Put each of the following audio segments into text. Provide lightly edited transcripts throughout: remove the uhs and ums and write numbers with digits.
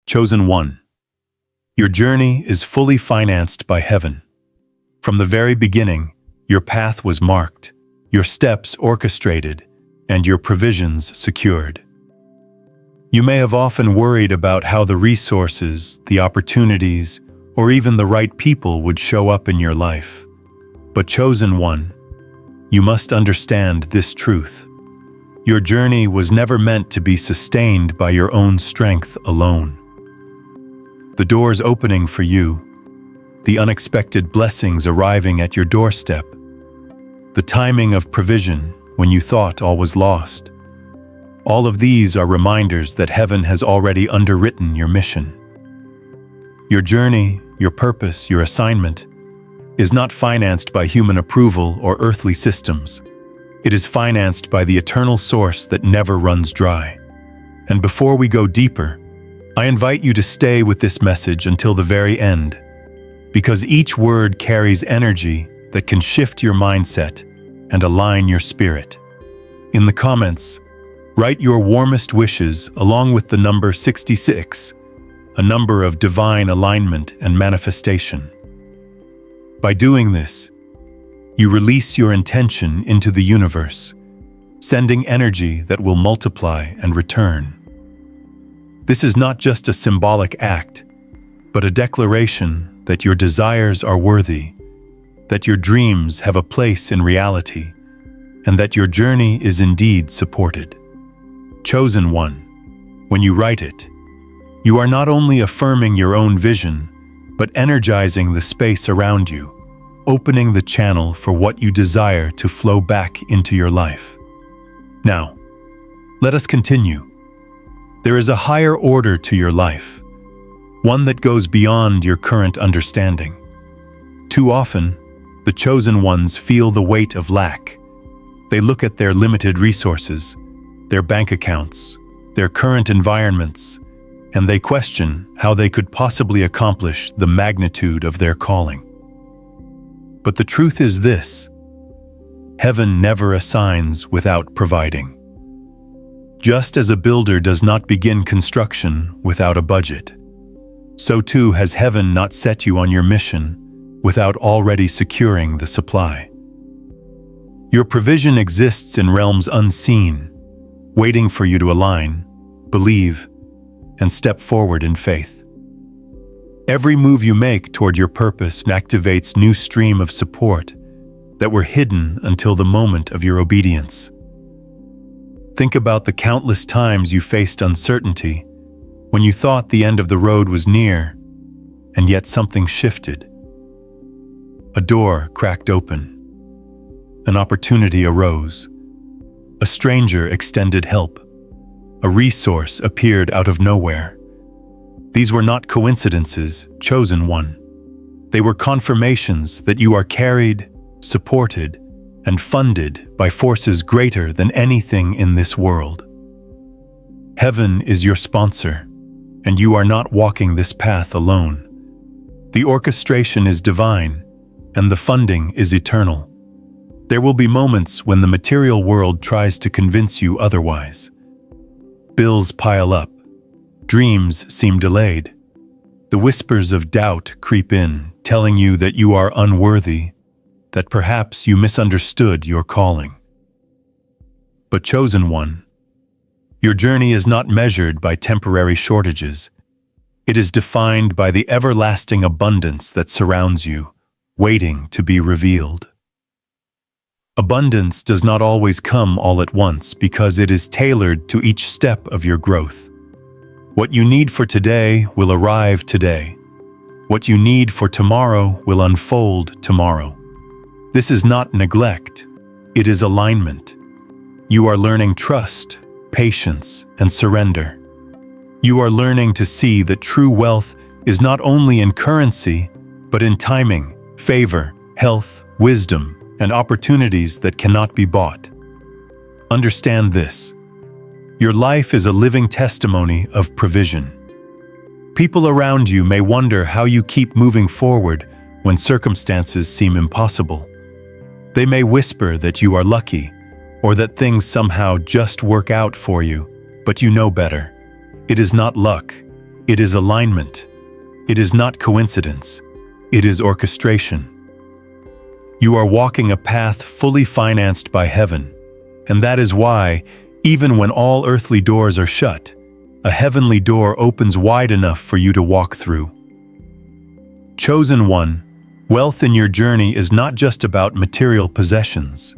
Chosen one. Your journey is fully financed by heaven. From the very beginning, your path was marked, your steps orchestrated, and your provisions secured. You may have often worried about how the resources, the opportunities, or even the right people would show up in your life. But chosen one, you must understand this truth. Your journey was never meant to be sustained by your own strength alone. The doors opening for you, the unexpected blessings arriving at your doorstep, the timing of provision when you thought all was lost. All of these are reminders that heaven has already underwritten your mission. Your journey, your purpose, your assignment is not financed by human approval or earthly systems. It is financed by the eternal source that never runs dry. And before we go deeper, I invite you to stay with this message until the very end, because each word carries energy that can shift your mindset and align your spirit. In the comments, write your warmest wishes along with the number 66, a number of divine alignment and manifestation. By doing this, you release your intention into the universe, sending energy that will multiply and return. This is not just a symbolic act, but a declaration that your desires are worthy, that your dreams have a place in reality, and that your journey is indeed supported. Chosen one, when you write it, you are not only affirming your own vision, but energizing the space around you, opening the channel for what you desire to flow back into your life. Now, let us continue. There is a higher order to your life, one that goes beyond your current understanding. Too often, the chosen ones feel the weight of lack. They look at their limited resources, their bank accounts, their current environments, and they question how they could possibly accomplish the magnitude of their calling. But the truth is this: heaven never assigns without providing. Just as a builder does not begin construction without a budget, so too has heaven not set you on your mission without already securing the supply. Your provision exists in realms unseen, waiting for you to align, believe, and step forward in faith. Every move you make toward your purpose activates new stream of support that were hidden until the moment of your obedience. Think about the countless times you faced uncertainty, when you thought the end of the road was near, and yet something shifted. A door cracked open. An opportunity arose. A stranger extended help. A resource appeared out of nowhere. These were not coincidences, chosen one. They were confirmations that you are carried, supported, and funded by forces greater than anything in this world. Heaven is your sponsor, and you are not walking this path alone. The orchestration is divine, and the funding is eternal. There will be moments when the material world tries to convince you otherwise. Bills pile up. Dreams seem delayed. The whispers of doubt creep in, telling you that you are unworthy, that perhaps you misunderstood your calling. But chosen one, your journey is not measured by temporary shortages. It is defined by the everlasting abundance that surrounds you, waiting to be revealed. Abundance does not always come all at once because it is tailored to each step of your growth. What you need for today will arrive today. What you need for tomorrow will unfold tomorrow. This is not neglect, it is alignment. You are learning trust, patience, and surrender. You are learning to see that true wealth is not only in currency, but in timing, favor, health, wisdom, and opportunities that cannot be bought. Understand this: your life is a living testimony of provision. People around you may wonder how you keep moving forward when circumstances seem impossible. They may whisper that you are lucky, or that things somehow just work out for you, but you know better. It is not luck, It is alignment. It is not coincidence. It is orchestration. You are walking a path fully financed by heaven, and that is why, even when all earthly doors are shut, a heavenly door opens wide enough for you to walk through. Chosen one, wealth in your journey is not just about material possessions.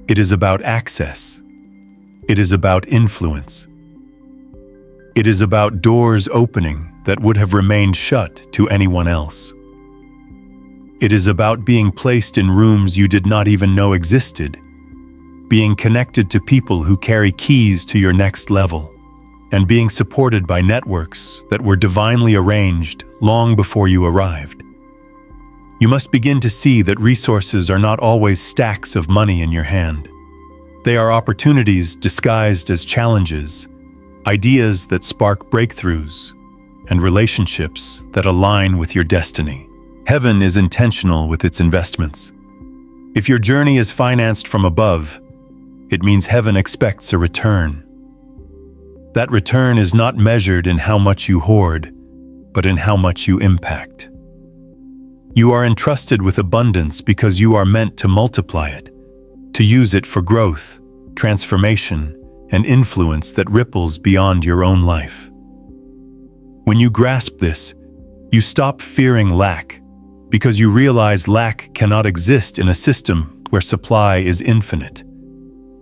It is about access. It is about influence. It is about doors opening that would have remained shut to anyone else. It is about being placed in rooms you did not even know existed, being connected to people who carry keys to your next level, and being supported by networks that were divinely arranged long before you arrived. You must begin to see that resources are not always stacks of money in your hand. They are opportunities disguised as challenges, ideas that spark breakthroughs, and relationships that align with your destiny. Heaven is intentional with its investments. If your journey is financed from above, it means heaven expects a return. That return is not measured in how much you hoard, but in how much you impact. You are entrusted with abundance because you are meant to multiply it, to use it for growth, transformation, and influence that ripples beyond your own life. When you grasp this, you stop fearing lack, because you realize lack cannot exist in a system where supply is infinite.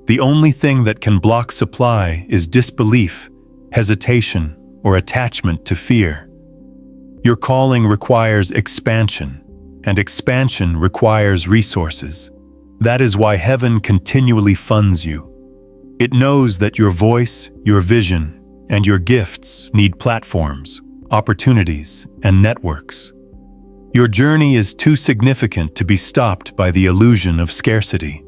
The only thing that can block supply is disbelief, hesitation, or attachment to fear. Your calling requires expansion, and expansion requires resources. That is why heaven continually funds you. It knows that your voice, your vision, and your gifts need platforms, opportunities, and networks. Your journey is too significant to be stopped by the illusion of scarcity.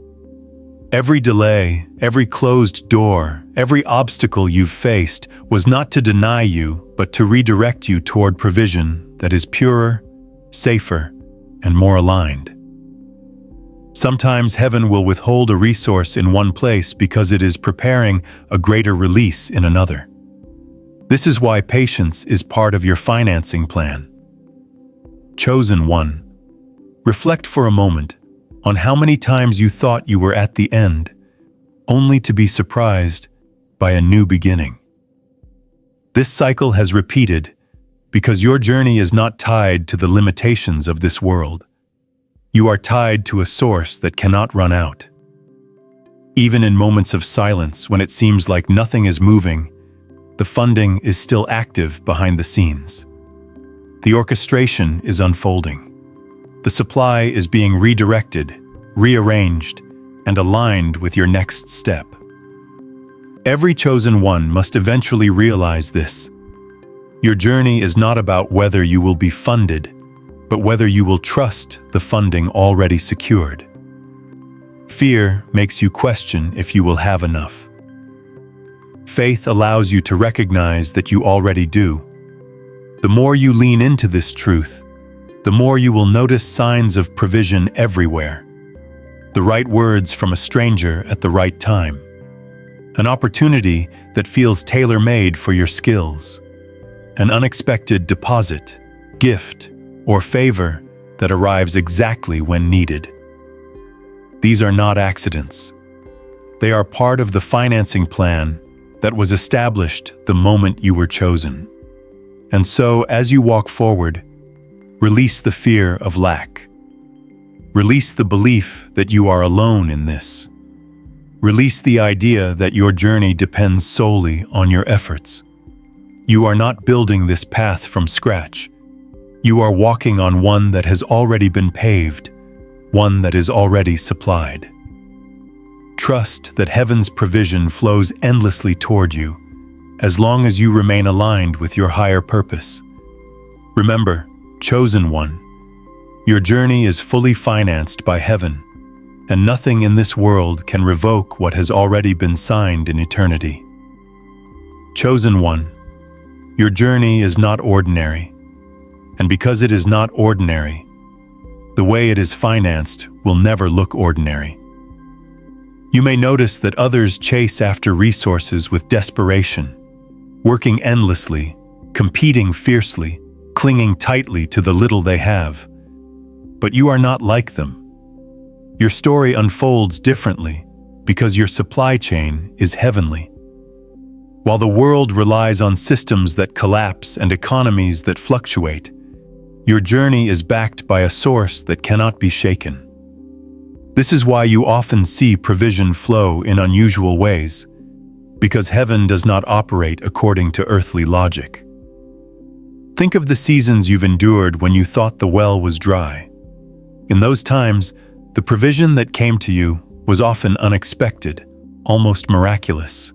Every delay, every closed door, every obstacle you've faced was not to deny you, but to redirect you toward provision that is purer, safer, and more aligned. Sometimes heaven will withhold a resource in one place because it is preparing a greater release in another. This is why patience is part of your financing plan. Chosen one, reflect for a moment on how many times you thought you were at the end, only to be surprised by a new beginning. This cycle has repeated because your journey is not tied to the limitations of this world. You are tied to a source that cannot run out. Even in moments of silence, when it seems like nothing is moving, the funding is still active behind the scenes. The orchestration is unfolding. The supply is being redirected, rearranged, and aligned with your next step. Every chosen one must eventually realize this. Your journey is not about whether you will be funded, but whether you will trust the funding already secured. Fear makes you question if you will have enough. Faith allows you to recognize that you already do. The more you lean into this truth, the more you will notice signs of provision everywhere. The right words from a stranger at the right time. An opportunity that feels tailor-made for your skills. An unexpected deposit, gift, or favor that arrives exactly when needed. These are not accidents. They are part of the financing plan that was established the moment you were chosen. And so, as you walk forward, release the fear of lack. Release the belief that you are alone in this. Release the idea that your journey depends solely on your efforts. You are not building this path from scratch. You are walking on one that has already been paved, one that is already supplied. Trust that heaven's provision flows endlessly toward you, as long as you remain aligned with your higher purpose. Remember, chosen one, your journey is fully financed by heaven, and nothing in this world can revoke what has already been signed in eternity. Chosen one, your journey is not ordinary, and because it is not ordinary, the way it is financed will never look ordinary. You may notice that others chase after resources with desperation, working endlessly, competing fiercely, clinging tightly to the little they have. But you are not like them. Your story unfolds differently because your supply chain is heavenly. While the world relies on systems that collapse and economies that fluctuate, your journey is backed by a source that cannot be shaken. This is why you often see provision flow in unusual ways, because heaven does not operate according to earthly logic. Think of the seasons you've endured when you thought the well was dry. In those times, the provision that came to you was often unexpected, almost miraculous.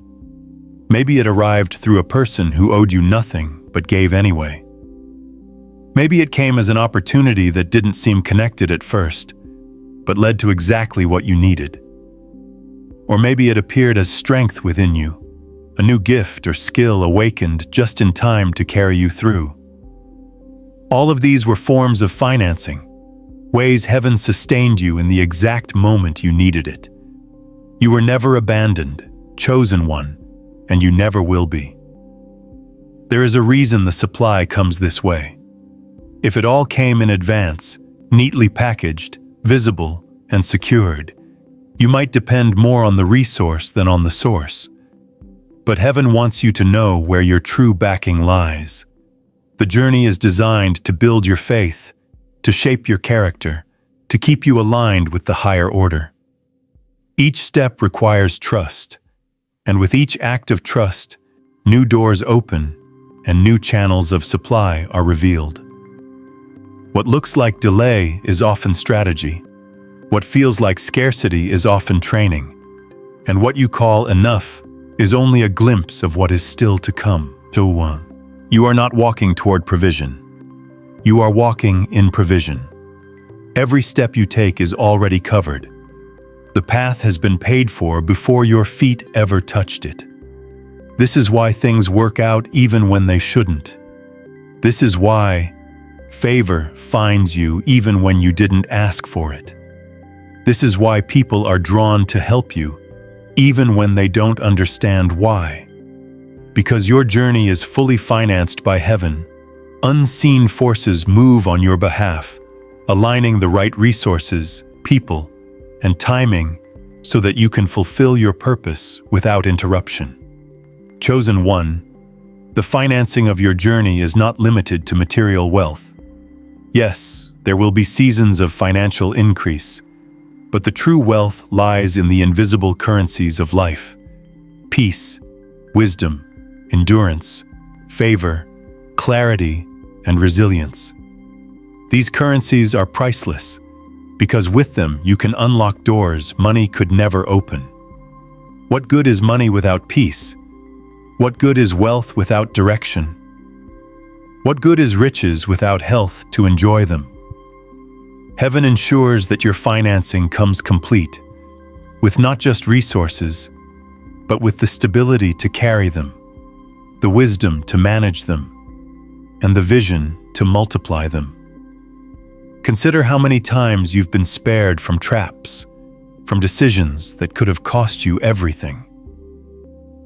Maybe it arrived through a person who owed you nothing but gave anyway. Maybe it came as an opportunity that didn't seem connected at first, but led to exactly what you needed. Or maybe it appeared as strength within you, a new gift or skill awakened just in time to carry you through. All of these were forms of financing, ways heaven sustained you in the exact moment you needed it. You were never abandoned, chosen one, and you never will be. There is a reason the supply comes this way. If it all came in advance, neatly packaged, visible, and secured, you might depend more on the resource than on the source. But heaven wants you to know where your true backing lies. The journey is designed to build your faith, to shape your character, to keep you aligned with the higher order. Each step requires trust, and with each act of trust, new doors open and new channels of supply are revealed. What looks like delay is often strategy. What feels like scarcity is often training. And what you call enough is only a glimpse of what is still to come. You are not walking toward provision. You are walking in provision. Every step you take is already covered. The path has been paid for before your feet ever touched it. This is why things work out even when they shouldn't. This is why favor finds you even when you didn't ask for it. This is why people are drawn to help you, even when they don't understand why. Because your journey is fully financed by heaven, unseen forces move on your behalf, aligning the right resources, people, and timing so that you can fulfill your purpose without interruption. Chosen one, the financing of your journey is not limited to material wealth. Yes, there will be seasons of financial increase, but the true wealth lies in the invisible currencies of life: peace, wisdom, endurance, favor, clarity, and resilience. These currencies are priceless, because with them you can unlock doors money could never open. What good is money without peace? What good is wealth without direction? What good is riches without health to enjoy them? Heaven ensures that your financing comes complete, with not just resources, but with the stability to carry them, the wisdom to manage them, and the vision to multiply them. Consider how many times you've been spared from traps, from decisions that could have cost you everything.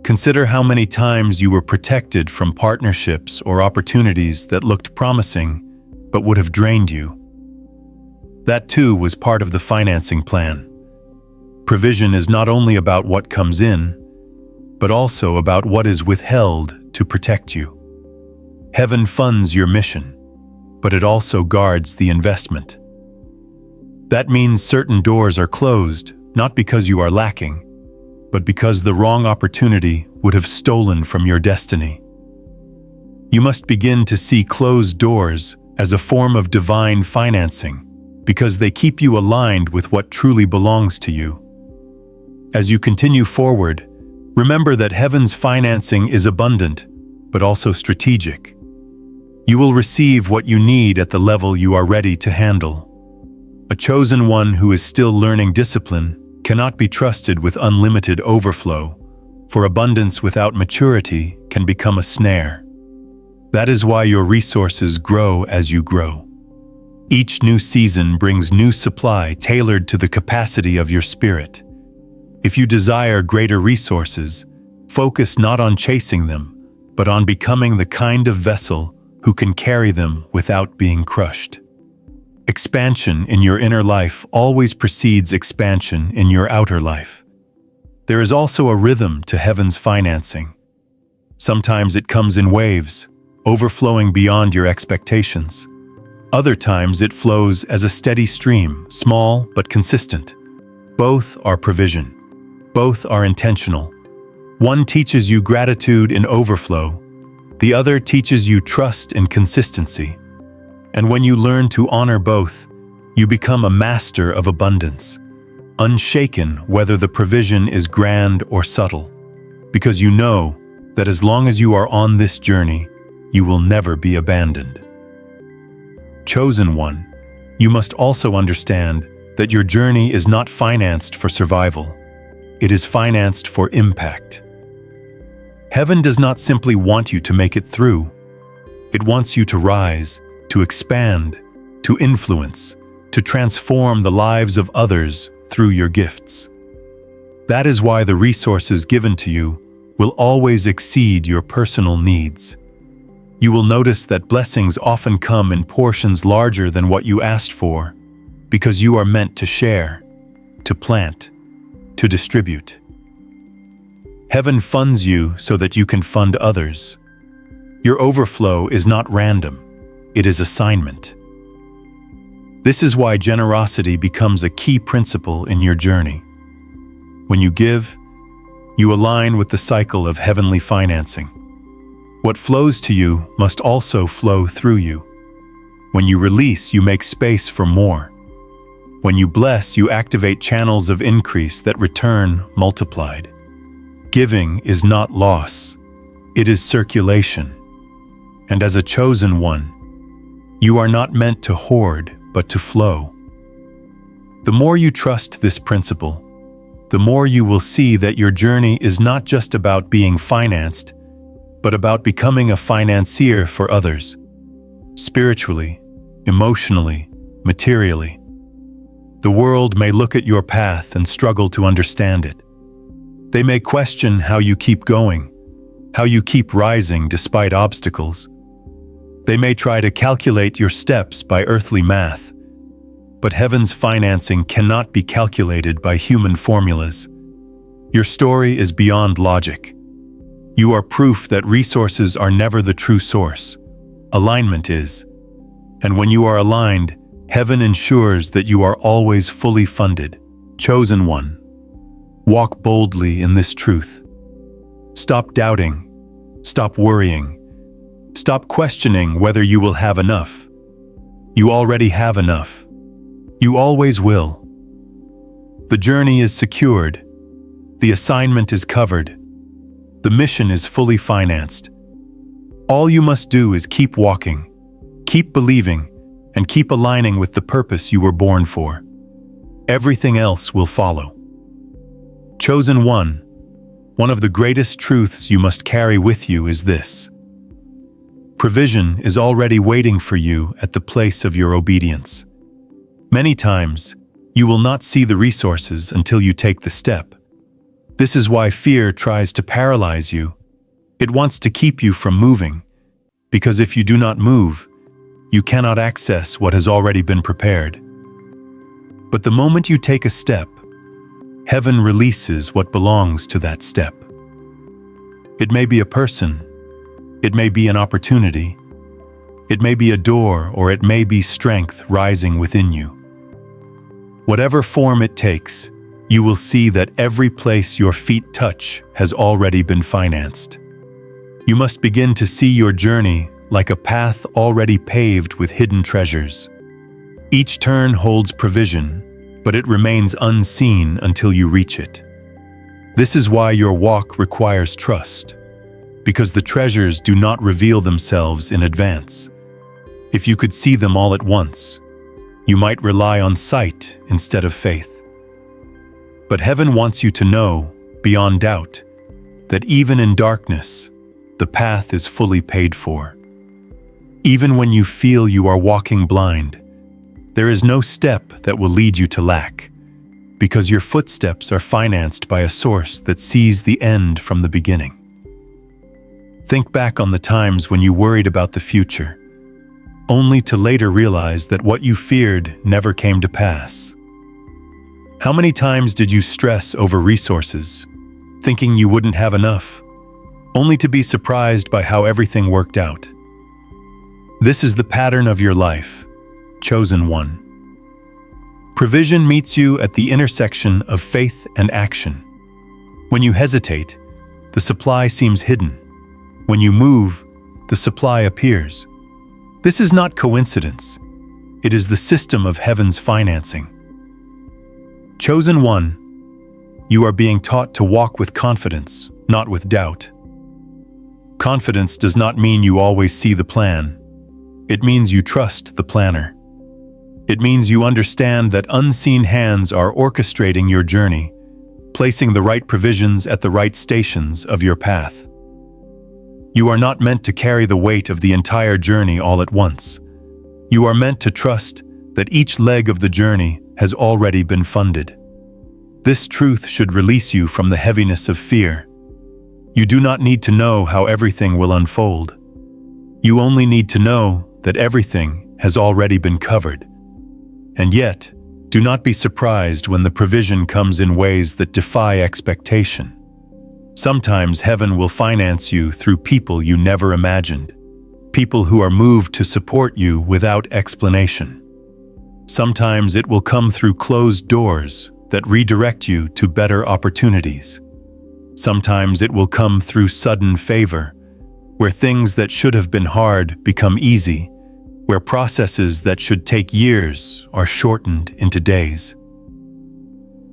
Consider how many times you were protected from partnerships or opportunities that looked promising but would have drained you. That too was part of the financing plan. Provision is not only about what comes in, but also about what is withheld to protect you. Heaven funds your mission, but it also guards the investment. That means certain doors are closed, not because you are lacking, but because the wrong opportunity would have stolen from your destiny. You must begin to see closed doors as a form of divine financing, because they keep you aligned with what truly belongs to you. As you continue forward, remember that heaven's financing is abundant, but also strategic. You will receive what you need at the level you are ready to handle. A chosen one who is still learning discipline cannot be trusted with unlimited overflow, for abundance without maturity can become a snare. That is why your resources grow as you grow. Each new season brings new supply tailored to the capacity of your spirit. If you desire greater resources, focus not on chasing them, but on becoming the kind of vessel who can carry them without being crushed. Expansion in your inner life always precedes expansion in your outer life. There is also a rhythm to heaven's financing. Sometimes it comes in waves, overflowing beyond your expectations. Other times it flows as a steady stream, small but consistent. Both are provision. Both are intentional. One teaches you gratitude in overflow. The other teaches you trust and consistency. And when you learn to honor both, you become a master of abundance, unshaken whether the provision is grand or subtle, because you know that as long as you are on this journey, you will never be abandoned. Chosen one, you must also understand that your journey is not financed for survival. It is financed for impact. Heaven does not simply want you to make it through. It wants you to rise, to expand, to influence, to transform the lives of others through your gifts. That is why the resources given to you will always exceed your personal needs. You will notice that blessings often come in portions larger than what you asked for, because you are meant to share, to plant, to distribute. Heaven funds you so that you can fund others. Your overflow is not random. It is assignment. This is why generosity becomes a key principle in your journey. When you give, you align with the cycle of heavenly financing. What flows to you must also flow through you. When you release, you make space for more. When you bless, you activate channels of increase that return multiplied. Giving is not loss. It is circulation. And as a chosen one, you are not meant to hoard, but to flow. The more you trust this principle, the more you will see that your journey is not just about being financed, but about becoming a financier for others, spiritually, emotionally, materially. The world may look at your path and struggle to understand it. They may question how you keep going, how you keep rising despite obstacles. They may try to calculate your steps by earthly math, but heaven's financing cannot be calculated by human formulas. Your story is beyond logic. You are proof that resources are never the true source. Alignment is. And when you are aligned, heaven ensures that you are always fully funded. Chosen one, walk boldly in this truth. Stop doubting. Stop worrying. Stop questioning whether you will have enough. You already have enough. You always will. The journey is secured. The assignment is covered. The mission is fully financed. All you must do is keep walking, keep believing, and keep aligning with the purpose you were born for. Everything else will follow. Chosen one of the greatest truths you must carry with you is this. Provision is already waiting for you at the place of your obedience. Many times, you will not see the resources until you take the step. This is why fear tries to paralyze you. It wants to keep you from moving, because if you do not move, you cannot access what has already been prepared. But the moment you take a step, heaven releases what belongs to that step. It may be a person, it may be an opportunity, it may be a door, or it may be strength rising within you. Whatever form it takes, you will see that every place your feet touch has already been financed. You must begin to see your journey like a path already paved with hidden treasures. Each turn holds provision, but it remains unseen until you reach it. This is why your walk requires trust, because the treasures do not reveal themselves in advance. If you could see them all at once, you might rely on sight instead of faith. But heaven wants you to know, beyond doubt, that even in darkness, the path is fully paid for. Even when you feel you are walking blind, there is no step that will lead you to lack, because your footsteps are financed by a source that sees the end from the beginning. Think back on the times when you worried about the future, only to later realize that what you feared never came to pass. How many times did you stress over resources, thinking you wouldn't have enough, only to be surprised by how everything worked out? This is the pattern of your life, chosen one. Provision meets you at the intersection of faith and action. When you hesitate, the supply seems hidden. When you move, the supply appears. This is not coincidence. It is the system of heaven's financing. Chosen one, you are being taught to walk with confidence, not with doubt. Confidence does not mean you always see the plan. It means you trust the planner. It means you understand that unseen hands are orchestrating your journey, placing the right provisions at the right stations of your path. You are not meant to carry the weight of the entire journey all at once. You are meant to trust that each leg of the journey has already been funded. This truth should release you from the heaviness of fear. You do not need to know how everything will unfold. You only need to know that everything has already been covered. And yet, do not be surprised when the provision comes in ways that defy expectation. Sometimes heaven will finance you through people you never imagined, people who are moved to support you without explanation. Sometimes it will come through closed doors that redirect you to better opportunities. Sometimes it will come through sudden favor, where things that should have been hard become easy, where processes that should take years are shortened into days.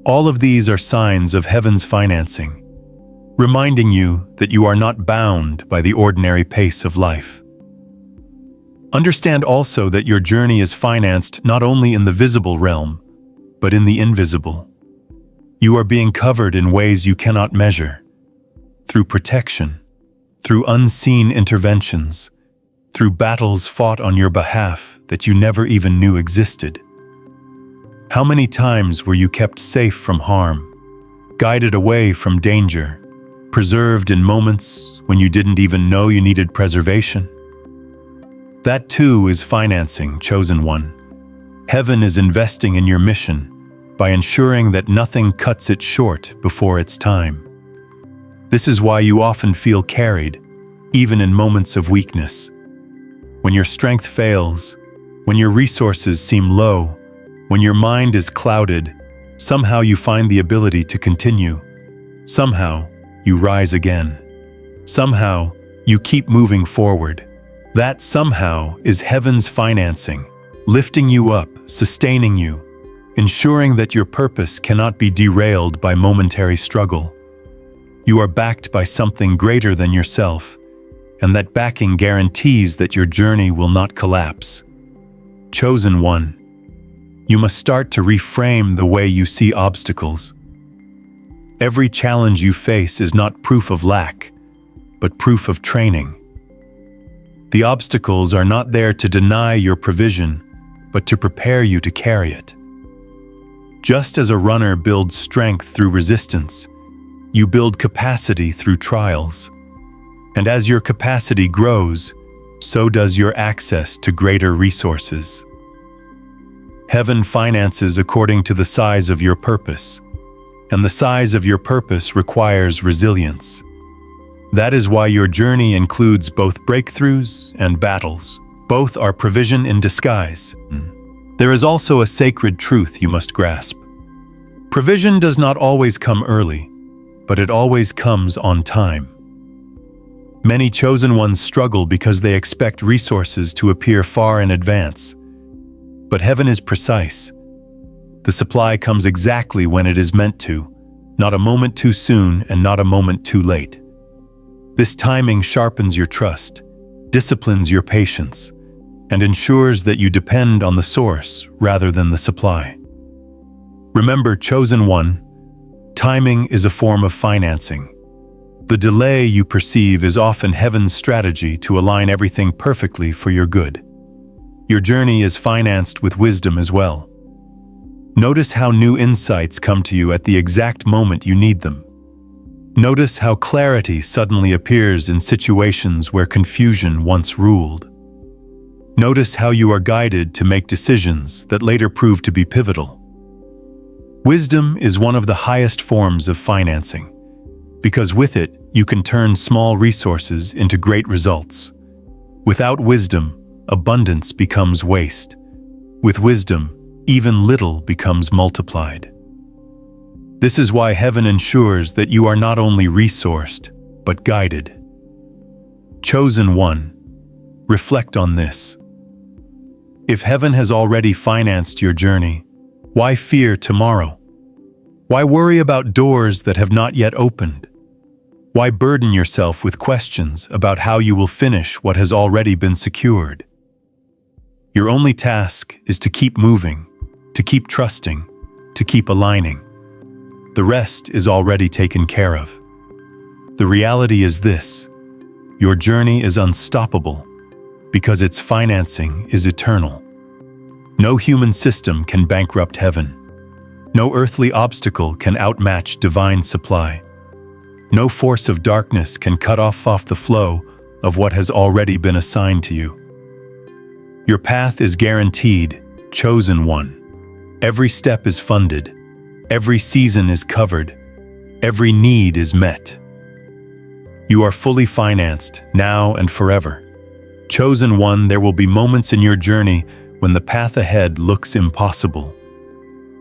All of these are signs of heaven's financing, reminding you that you are not bound by the ordinary pace of life. Understand also that your journey is financed not only in the visible realm, but in the invisible. You are being covered in ways you cannot measure, through protection, through unseen interventions, through battles fought on your behalf that you never even knew existed. How many times were you kept safe from harm, guided away from danger, preserved in moments when you didn't even know you needed preservation? That too is financing, chosen one. Heaven is investing in your mission by ensuring that nothing cuts it short before its time. This is why you often feel carried, even in moments of weakness. When your strength fails, when your resources seem low, when your mind is clouded, somehow you find the ability to continue. Somehow, you rise again. Somehow, you keep moving forward. That somehow is heaven's financing, lifting you up, sustaining you, ensuring that your purpose cannot be derailed by momentary struggle. You are backed by something greater than yourself, and that backing guarantees that your journey will not collapse. Chosen one, you must start to reframe the way you see obstacles. Every challenge you face is not proof of lack, but proof of training. The obstacles are not there to deny your provision, but to prepare you to carry it. Just as a runner builds strength through resistance, you build capacity through trials. And as your capacity grows, so does your access to greater resources. Heaven finances according to the size of your purpose, and the size of your purpose requires resilience. That is why your journey includes both breakthroughs and battles. Both are provision in disguise. There is also a sacred truth you must grasp. Provision does not always come early, but it always comes on time. Many chosen ones struggle because they expect resources to appear far in advance. But heaven is precise. The supply comes exactly when it is meant to, not a moment too soon and not a moment too late. This timing sharpens your trust, disciplines your patience, and ensures that you depend on the source rather than the supply. Remember, chosen one, timing is a form of financing. The delay you perceive is often heaven's strategy to align everything perfectly for your good. Your journey is financed with wisdom as well. Notice how new insights come to you at the exact moment you need them. Notice how clarity suddenly appears in situations where confusion once ruled. Notice how you are guided to make decisions that later prove to be pivotal. Wisdom is one of the highest forms of financing, because with it, you can turn small resources into great results. Without wisdom, abundance becomes waste. With wisdom, even little becomes multiplied. This is why heaven ensures that you are not only resourced, but guided. Chosen one, reflect on this. If heaven has already financed your journey, why fear tomorrow? Why worry about doors that have not yet opened? Why burden yourself with questions about how you will finish what has already been secured? Your only task is to keep moving, to keep trusting, to keep aligning. The rest is already taken care of. The reality is this: your journey is unstoppable because its financing is eternal. No human system can bankrupt heaven. No earthly obstacle can outmatch divine supply. No force of darkness can cut off the flow of what has already been assigned to you. Your path is guaranteed, chosen one. Every step is funded. Every season is covered. Every need is met. You are fully financed, now and forever. Chosen one, there will be moments in your journey when the path ahead looks impossible.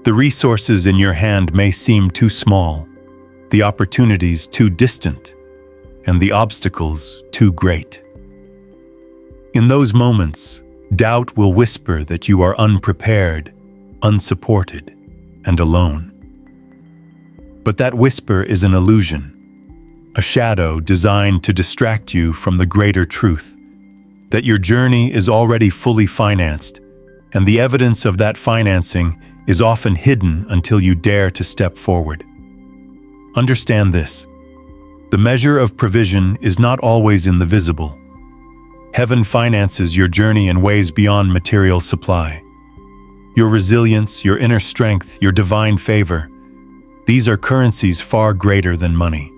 The resources in your hand may seem too small, the opportunities too distant, and the obstacles too great. In those moments, doubt will whisper that you are unprepared, unsupported, and alone. But that whisper is an illusion, a shadow designed to distract you from the greater truth, that your journey is already fully financed, and the evidence of that financing is often hidden until you dare to step forward. Understand this: the measure of provision is not always in the visible. Heaven finances your journey in ways beyond material supply. Your resilience, your inner strength, your divine favor, these are currencies far greater than money.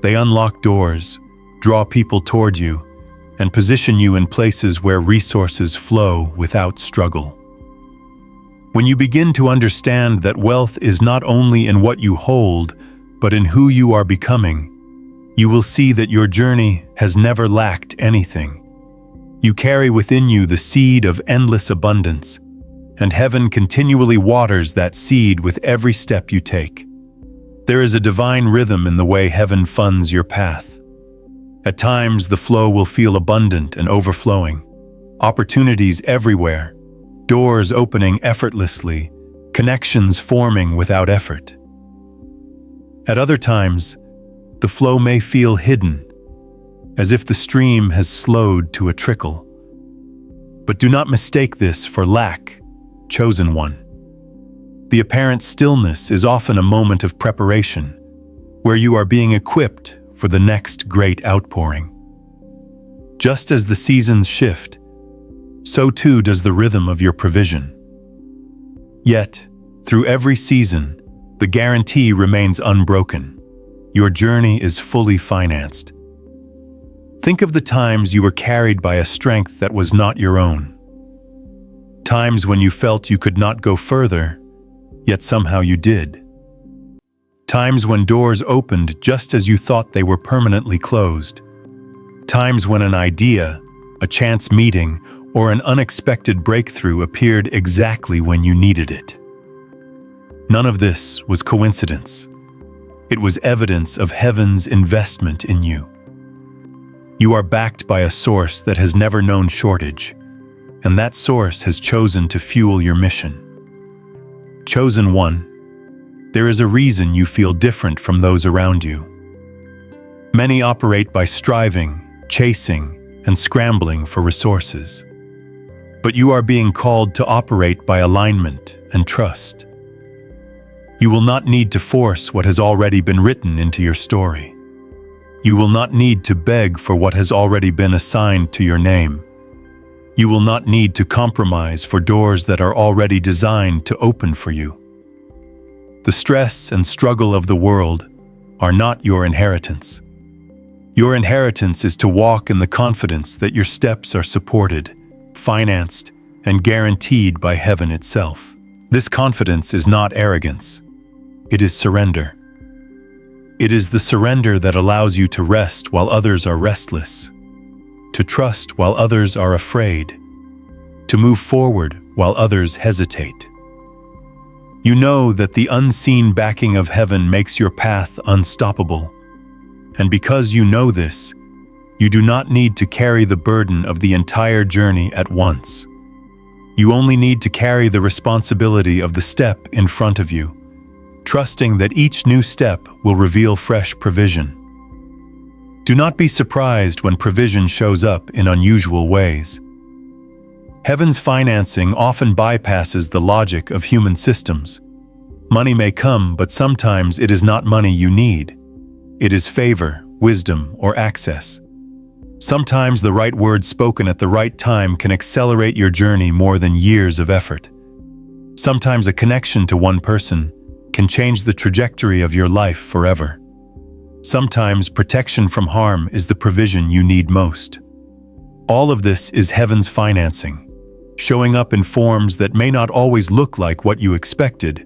They unlock doors, draw people toward you, and position you in places where resources flow without struggle. When you begin to understand that wealth is not only in what you hold, but in who you are becoming, you will see that your journey has never lacked anything. You carry within you the seed of endless abundance, and heaven continually waters that seed with every step you take. There is a divine rhythm in the way heaven funds your path. At times, the flow will feel abundant and overflowing, opportunities everywhere, doors opening effortlessly, connections forming without effort. At other times, the flow may feel hidden, as if the stream has slowed to a trickle. But do not mistake this for lack, chosen one. The apparent stillness is often a moment of preparation, where you are being equipped for the next great outpouring. Just as the seasons shift, so too does the rhythm of your provision. Yet, through every season, the guarantee remains unbroken. Your journey is fully financed. Think of the times you were carried by a strength that was not your own. Times when you felt you could not go further, yet somehow you did. Times when doors opened just as you thought they were permanently closed. Times when an idea, a chance meeting, or an unexpected breakthrough appeared exactly when you needed it. None of this was coincidence. It was evidence of heaven's investment in you. You are backed by a source that has never known shortage, and that source has chosen to fuel your mission. Chosen one, there is a reason you feel different from those around you. Many operate by striving, chasing, and scrambling for resources. But you are being called to operate by alignment and trust. You will not need to force what has already been written into your story. You will not need to beg for what has already been assigned to your name. You will not need to compromise for doors that are already designed to open for you. The stress and struggle of the world, are not your inheritance. Your inheritance is to walk in the confidence that your steps are supported, financed, and guaranteed by heaven itself. This confidence is not arrogance. It is surrender. It is the surrender that allows you to rest while others are restless, to trust while others are afraid, to move forward while others hesitate. You know that the unseen backing of heaven makes your path unstoppable. And because you know this, you do not need to carry the burden of the entire journey at once. You only need to carry the responsibility of the step in front of you, trusting that each new step will reveal fresh provision. Do not be surprised when provision shows up in unusual ways. Heaven's financing often bypasses the logic of human systems. Money may come, but sometimes it is not money you need. It is favor, wisdom, or access. Sometimes the right words spoken at the right time can accelerate your journey more than years of effort. Sometimes a connection to one person can change the trajectory of your life forever. Sometimes protection from harm is the provision you need most. All of this is heaven's financing, showing up in forms that may not always look like what you expected,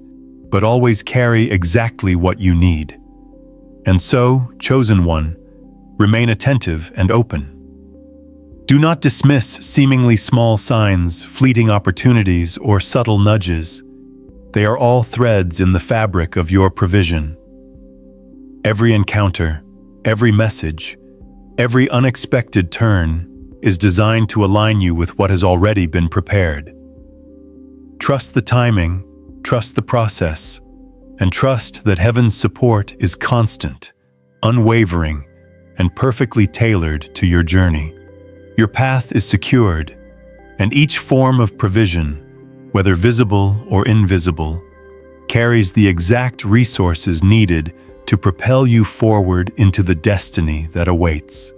but always carry exactly what you need. And so, chosen one, remain attentive and open. Do not dismiss seemingly small signs, fleeting opportunities, or subtle nudges. They are all threads in the fabric of your provision. Every encounter, every message, every unexpected turn is designed to align you with what has already been prepared. Trust the timing, trust the process, and trust that heaven's support is constant, unwavering, and perfectly tailored to your journey. Your path is secured, and each form of provision, whether visible or invisible, carries the exact resources needed to propel you forward into the destiny that awaits.